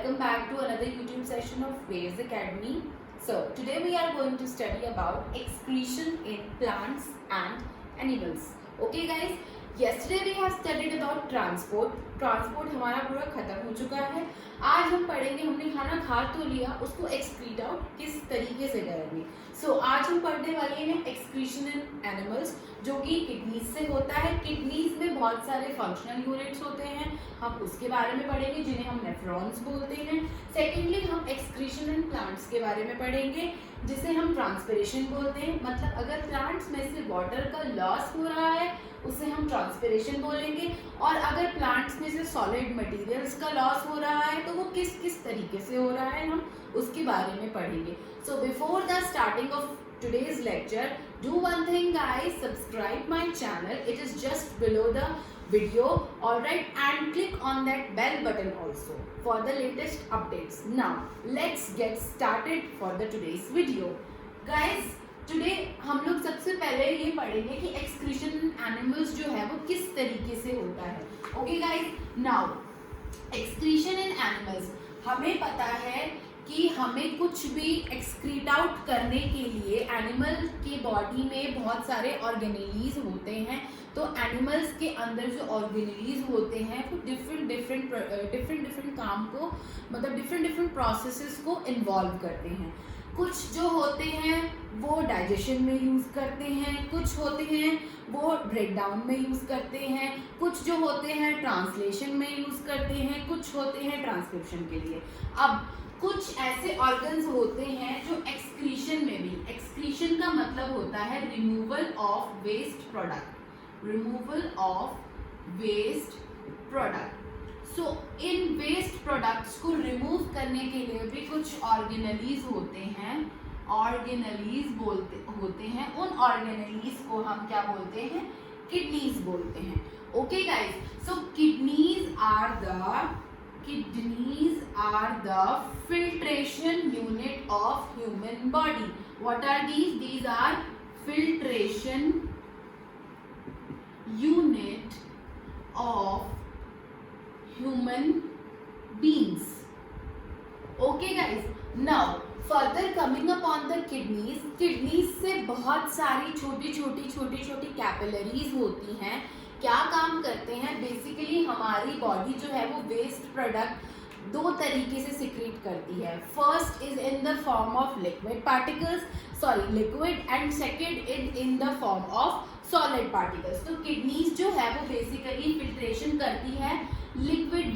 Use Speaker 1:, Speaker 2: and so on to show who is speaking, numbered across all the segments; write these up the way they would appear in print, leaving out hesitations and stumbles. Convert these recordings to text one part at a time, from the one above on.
Speaker 1: welcome back to another YouTube session of Waves Academy. So today we are going to study about excretion in plants and animals. Okay guys, yesterday we have studied about transport. Transport हमारा पूरा खत्म हो चुका है. आज हम पढ़ेंगे, हमने खाना खा तो लिया, उसको एक्सक्रीट आउट किस तरीके से करेंगे. सो आज हम पढ़ने वाले हैं एक्सक्रीशन इन एनिमल्स, जो कि किडनीज से होता है. किडनीज में बहुत सारे फंक्शनल यूनिट्स होते हैं, हम उसके बारे में पढ़ेंगे जिन्हें हम नेफ्रॉन्स बोलते हैं. सेकेंडली हम एक्सक्रीशन इन प्लांट्स के बारे में पढ़ेंगे जिसे हम ट्रांसपिरेशन बोलते हैं. मतलब अगर प्लांट्स में से वाटर का लॉस हो रहा है उसे हम ट्रांसपिरेशन बोलेंगे, और अगर प्लांट्स में से सॉलिड मटेरियल्स का लॉस हो रहा है तो वो किस किस तरीके से हो रहा है हम उसके बारे में पढ़ेंगे. So before the starting of today's lecture, do one thing guys, subscribe my channel, it is just below the video, alright, and click on that bell button also for the latest updates. Now let's get started for the today's video. Guys, today हम लोग सबसे पहले ये पढ़ेंगे कि excretion animals जो है वो किस तरीके से होता है. ओके गाइस, नाउ एक्सक्रीशन इन एनिमल्स, हमें पता है कि हमें कुछ भी एक्सक्रीट आउट करने के लिए एनिमल के बॉडी में बहुत सारे ऑर्गेनेलीज होते हैं. तो एनिमल्स के अंदर जो ऑर्गेनेलीज होते हैं वो डिफरेंट काम को, मतलब डिफरेंट प्रोसेसेस को इन्वॉल्व करते हैं. कुछ जो होते हैं वो डाइजेशन में यूज़ करते हैं, कुछ होते हैं वो ब्रेक डाउन में यूज़ करते हैं, कुछ जो होते हैं ट्रांसलेशन में यूज़ करते हैं, कुछ होते हैं ट्रांसक्रिप्शन के लिए. अब कुछ ऐसे ऑर्गन्स होते हैं जो एक्सक्रीशन में भी, एक्सक्रीशन का मतलब होता है removal of waste product, removal of waste product. So इन वेस्ट प्रोडक्ट्स को रिमूव करने के लिए भी कुछ ऑर्गेनेलीज होते हैं, ऑर्गेनेलीज होते हैं. उन ऑर्गेनेलीज को हम क्या बोलते हैं? किडनीज बोलते हैं. Okay guys, so kidneys are the filtration unit of human body. What are these? These are filtration unit of human beings. Okay guys, now further coming upon the kidneys से बहुत सारी छोटी कैपिलरीज होती हैं. क्या काम करते हैं? बेसिकली हमारी बॉडी जो है वो वेस्ट प्रोडक्ट दो तरीके से सिक्रीट करती है. First is in the form of liquid particles, liquid, and second is in the form of solid particles. तो किडनीज जो है वो बेसिकली फिल्ट्रेशन करती है लिक्विड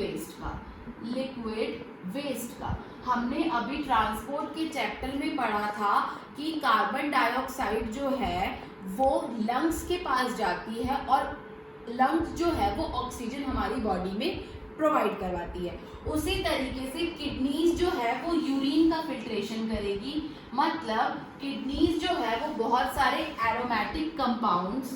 Speaker 1: वेस्ट का. हमने अभी ट्रांसपोर्ट के चैप्टर में पढ़ा था कि कार्बन डाइऑक्साइड जो है वो लंग्स के पास जाती है और लंग्स जो है वो ऑक्सीजन हमारी बॉडी में प्रोवाइड करवाती है. उसी तरीके से किडनीज जो है वो यूरिन का फिल्ट्रेशन करेगी. मतलब किडनीज जो है वो बहुत सारे एरोमेटिक कंपाउंड्स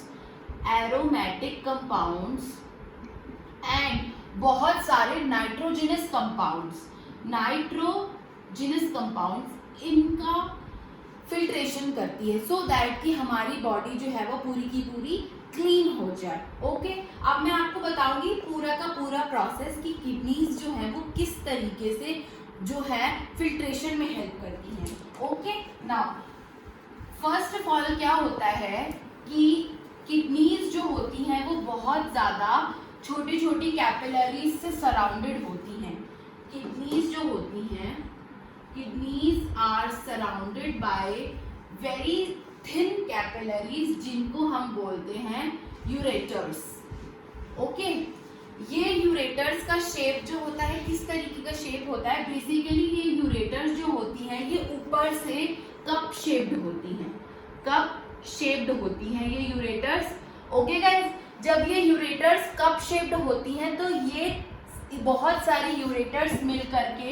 Speaker 1: एंड बहुत सारे नाइट्रोजिनस कंपाउंड्स इनका फिल्ट्रेशन करती है, सो दैट कि हमारी बॉडी जो है वो पूरी की पूरी क्लीन हो जाए. ओके, अब मैं आपको बताऊंगी पूरा का पूरा प्रोसेस कि किडनीज जो है वो किस तरीके से जो है फिल्ट्रेशन में हेल्प करती हैं. Okay, now first of all क्या होता है कि किडनीज जो होती हैं वो बहुत ज़्यादा छोटी कैपिलरीज से सराउंडेड होती हैं. किडनीज जो होती हैं, kidneys are surrounded by very thin capillaries जिनको हम बोलते हैं यूरेटर्स. ओके, ये यूरेटर्स का शेप जो होता है किस तरीके का शेप होता है? बेसिकली ये यूरेटर्स जो होती हैं ये ऊपर से कप शेप्ड होती हैं ये यूरेटर्स. ओके गाइस, जब ये यूरेटर्स कप शेप्ड होती हैं तो ये बहुत सारी यूरेटर्स मिल करके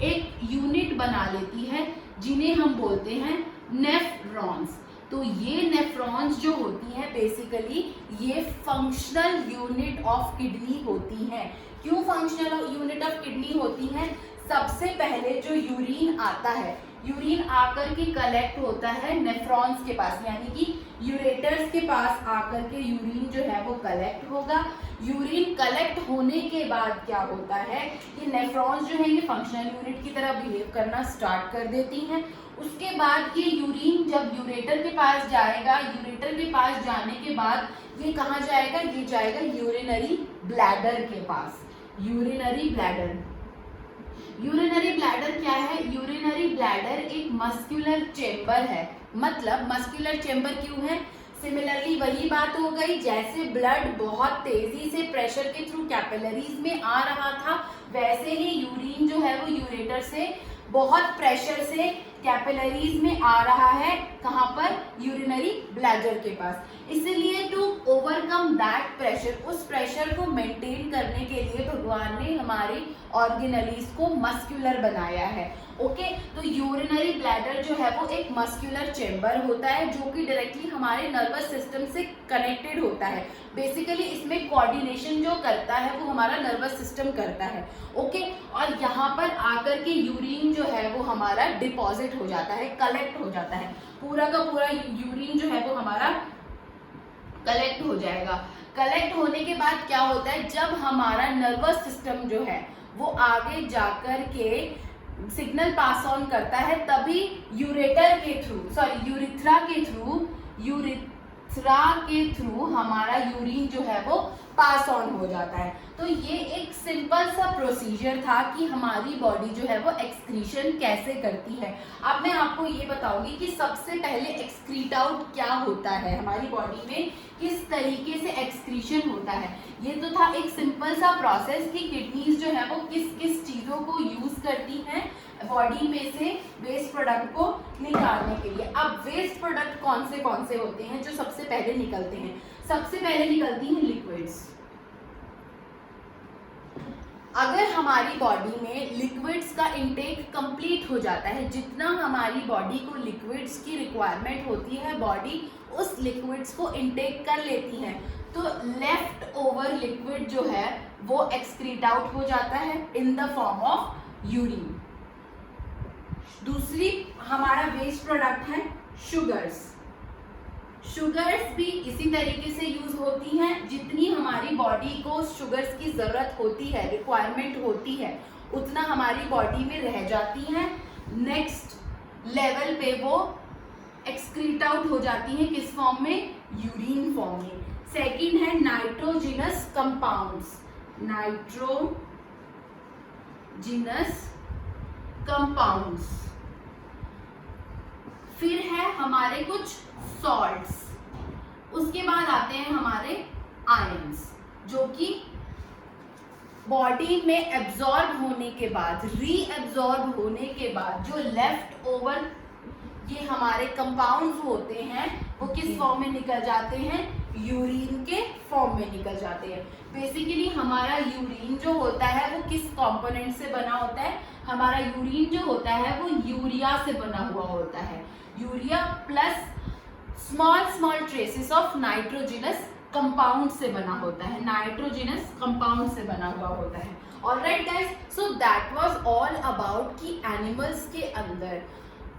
Speaker 1: एक यूनिट बना लेती है जिन्हें हम बोलते हैं नेफ्रॉन्स. तो ये नेफ्रॉन्स जो होती हैं बेसिकली ये फंक्शनल यूनिट ऑफ किडनी होती हैं. क्यों फंक्शनल यूनिट ऑफ किडनी होती हैं? सबसे पहले जो यूरिन आता है, यूरिन आकर के कलेक्ट होता है नेफ्रॉन्स के पास, यानी कि यूरेटर्स के पास आकर के यूरिन जो है वो कलेक्ट होगा. यूरिन कलेक्ट होने के बाद क्या होता है, ये नेफ्रॉन्स जो है ये फंक्शनल यूनिट की तरह बिहेव करना स्टार्ट कर देती हैं। उसके बाद ये यूरिन जब यूरेटर के पास जाएगा, यूरेटर के पास जाने के बाद ये कहाँ जाएगा, ये जाएगा यूरिनरी ब्लैडर के पास। यूरिनरी ब्लैडर, यूरिनरी ब्लैडर क्या है, यूरिनरी ब्लैडर एक मस्कुलर चेंबर है। मतलब मस्कुलर चेंबर क्यों है, सिमिलरली वही बात हो गई, जैसे ब्लड बहुत तेजी से प्रेशर के थ्रू कैपिलरीज में आ रहा था, वैसे ही यूरिन जो है वो यूरेटर से बहुत प्रेशर से कैपिलरीज में आ रहा है। कहाँ पर, यूरिनरी ब्लैडर के पास। इसलिए टू ओवरकम दैट प्रेशर, उस प्रेशर को मेंटेन करने के लिए भगवान ने हमारे ऑर्गेनलीज को मस्कुलर बनाया है। ओके, तो यूरिनरी ब्लैडर जो है वो एक मस्कुलर चेंबर होता है जो कि डायरेक्टली हमारे नर्वस सिस्टम से कनेक्टेड होता है। बेसिकली इसमें कोऑर्डिनेशन जो करता है वो हमारा नर्वस सिस्टम करता है। ओके, और यहाँ पर आकर के यूरिन जो है वो हमारा डिपॉजिट हो जाता है, कलेक्ट हो जाता है। पूरा का पूरा यूरिन जो है वो हमारा कलेक्ट हो जाएगा। कलेक्ट होने के बाद क्या होता है, जब हमारा नर्वस सिस्टम जो है वो आगे जाकर के सिग्नल पास ऑन करता है, तभी यूरेटर के थ्रू, सॉरी यूरिथ्रा के थ्रू हमारा यूरिन जो है वो पास ऑन हो जाता है। तो ये एक सिंपल सा प्रोसीजर था कि हमारी बॉडी जो है वो एक्सक्रीशन कैसे करती है। अब मैं आपको ये बताऊंगी कि सबसे पहले एक्सक्रीट आउट क्या होता है, हमारी बॉडी में किस तरीके से एक्सक्रीशन होता है। ये तो था एक सिंपल सा प्रोसेस कि किडनीज जो है वो किस किस चीज़ों को यूज़ करती हैं बॉडी में से वेस्ट प्रोडक्ट को निकालने के लिए। अब वेस्ट प्रोडक्ट कौन से होते हैं जो सबसे पहले निकलते हैं, सबसे पहले निकलती हैं लिक्विड्स। अगर हमारी बॉडी में लिक्विड्स का इंटेक कंप्लीट हो जाता है, जितना हमारी बॉडी को लिक्विड्स की रिक्वायरमेंट होती है बॉडी उस लिक्विड्स को इंटेक कर लेती है, तो लेफ्ट ओवर लिक्विड जो है वो एक्सक्रीट आउट हो जाता है in the form of urine. दूसरी हमारा वेस्ट प्रोडक्ट है शुगर्स। शुगर्स भी इसी तरीके से यूज होती हैं, जितनी हमारी बॉडी को शुगर्स की जरूरत होती है, रिक्वायरमेंट होती है, उतना हमारी बॉडी में रह जाती हैं। नेक्स्ट लेवल पे वो एक्सक्रीट आउट हो जाती हैं, किस फॉर्म में, यूरिन फॉर्म में। सेकंड है नाइट्रोजिनस कंपाउंड्स, नाइट्रोजिनस कंपाउंड्स। फिर है हमारे कुछ सॉल्ट्स, उसके बाद आते हैं हमारे आयंस, जो कि बॉडी में एब्जॉर्ब होने के बाद, रीएब्जॉर्ब होने के बाद जो लेफ्ट ओवर ये हमारे कंपाउंड्स होते हैं वो किस फॉर्म में निकल जाते हैं, यूरिन के फॉर्म में निकल जाते हैं। बेसिकली हमारा यूरिन जो होता है वो किस कंपोनेंट से बना होता है, हमारा यूरिन जो होता है वो यूरिया से बना हुआ होता है, urea plus small traces of nitrogenous compound से बना होता है, नाइट्रोजिनस कंपाउंड से बना हुआ होता है। Alright guys, so that was all about कि एनिमल्स के अंदर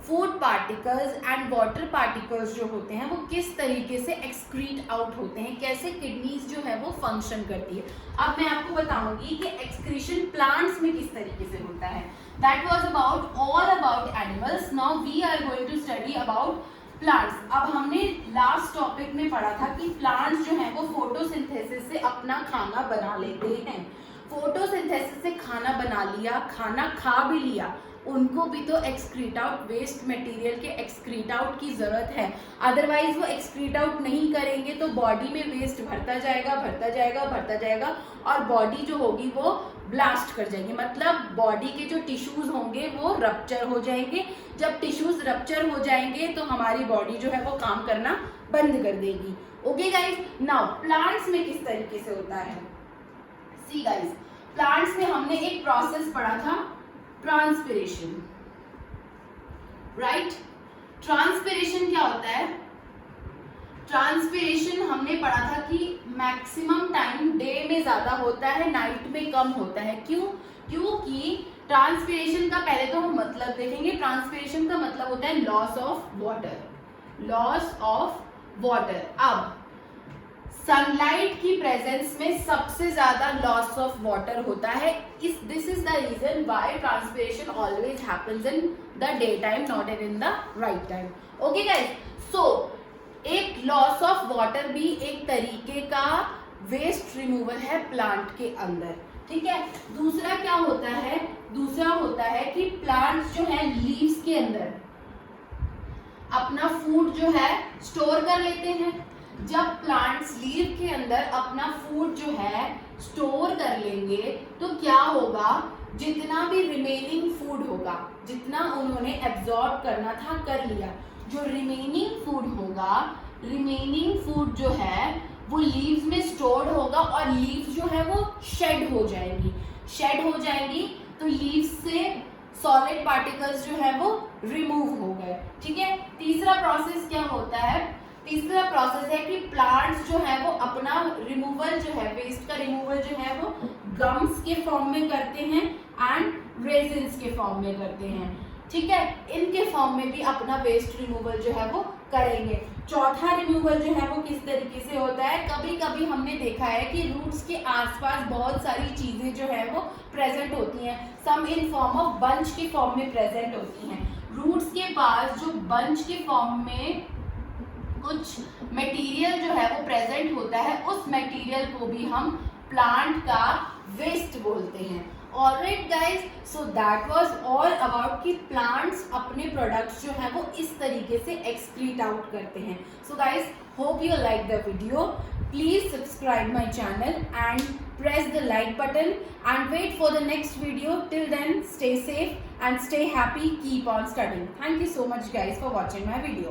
Speaker 1: food particles and water particles जो होते हैं वो किस तरीके से एक्सक्रीट आउट होते हैं, कैसे किडनीज जो है वो फंक्शन करती है। अब मैं आपको बताऊंगी कि एक्सक्रीशन प्लांट्स में किस तरीके से होता है। That was about all about animals. Now we are going to study about plants. अब हमने लास्ट टॉपिक में पढ़ा था कि प्लांट्स जो है वो फोटोसिंथेसिस से अपना खाना बना लेते हैं। फोटोसिंथेसिस से खाना बना लिया, खाना खा भी लिया, उनको भी तो एक्सक्रीट आउट, वेस्ट मटेरियल के एक्सक्रीट आउट की ज़रूरत है। अदरवाइज वो एक्सक्रीट आउट नहीं करेंगे तो बॉडी में वेस्ट भरता जाएगा और बॉडी जो होगी वो ब्लास्ट कर जाएंगे, मतलब बॉडी के जो टिश्यूज़ होंगे वो रप्चर हो जाएंगे। जब टिश्यूज़ रप्चर हो जाएंगे तो हमारी बॉडी जो है वो काम करना बंद कर देगी। ओके गाइज, नाउ प्लांट्स में किस तरीके से होता है, सी गाइज, प्लांट्स में हमने एक प्रोसेस पढ़ा था, ट्रांसपिरेशन, राइट। ट्रांसपिरेशन क्या होता है, ट्रांसपिरेशन हमने पढ़ा था कि मैक्सिमम टाइम डे में ज्यादा होता है, नाइट में कम होता है। क्योंकि ट्रांसपिरेशन का पहले तो हम मतलब देखेंगे। ट्रांसपिरेशन का मतलब होता है loss of water, loss of water. अब सनलाइट की प्रेजेंस में सबसे ज्यादा लॉस ऑफ वाटर होता है. This is the reason why transpiration always happens in the day time, not in the right time. Okay guys, so एक loss of water भी एक तरीके का वेस्ट रिमूवल है प्लांट के अंदर. ठीक है. दूसरा क्या होता है, दूसरा होता है कि प्लांट्स जो है लीव्स के अंदर अपना फूड जो है स्टोर कर लेते हैं. जब प्लांट्स लीव के अंदर अपना फूड जो है स्टोर कर लेंगे तो क्या होगा, जितना भी रिमेनिंग फूड होगा, जितना उन्होंने एब्जॉर्ब करना था कर लिया. जो रिमेनिंग फूड होगा, रिमेनिंग फूड जो है वो लीव्स में स्टोर्ड होगा और लीव्स जो है वो शेड हो जाएंगी. शेड हो जाएंगी तो लीव्स से सॉलिड पार्टिकल्स जो है वो रिमूव हो गए. ठीक है. तीसरा प्रोसेस क्या होता है, तीसरा प्रोसेस है कि प्लांट्स जो है वो अपना रिमूवल जो है, वेस्ट का रिमूवल जो है वो गम्स के फॉर्म में करते हैं एंड रेजिन्स के फॉर्म में करते हैं. ठीक है. इनके फॉर्म में भी अपना वेस्ट रिमूवल जो है वो करेंगे. चौथा रिमूवल जो है वो किस तरीके से होता है, कभी कभी हमने देखा है कि रूट्स के आसपास बहुत सारी चीजें जो है वो प्रेजेंट होती हैं. सम इन फॉर्म ऑफ बंच के फॉर्म में प्रेजेंट होती हैं. रूट्स के पास जो बंच के फॉर्म में कुछ मटेरियल जो है वो प्रेजेंट होता है, उस मटेरियल को भी हम प्लांट का वेस्ट बोलते हैं. Alright guys, so that was all about कि प्लांट्स अपने प्रोडक्ट्स जो है वो इस तरीके से एक्सक्रीट आउट करते हैं. So guys, hope you like the video. Please subscribe my channel and press the like button and wait for the next video. Till then, stay safe and stay happy. Keep on studying. Thank you so much guys for watching my video.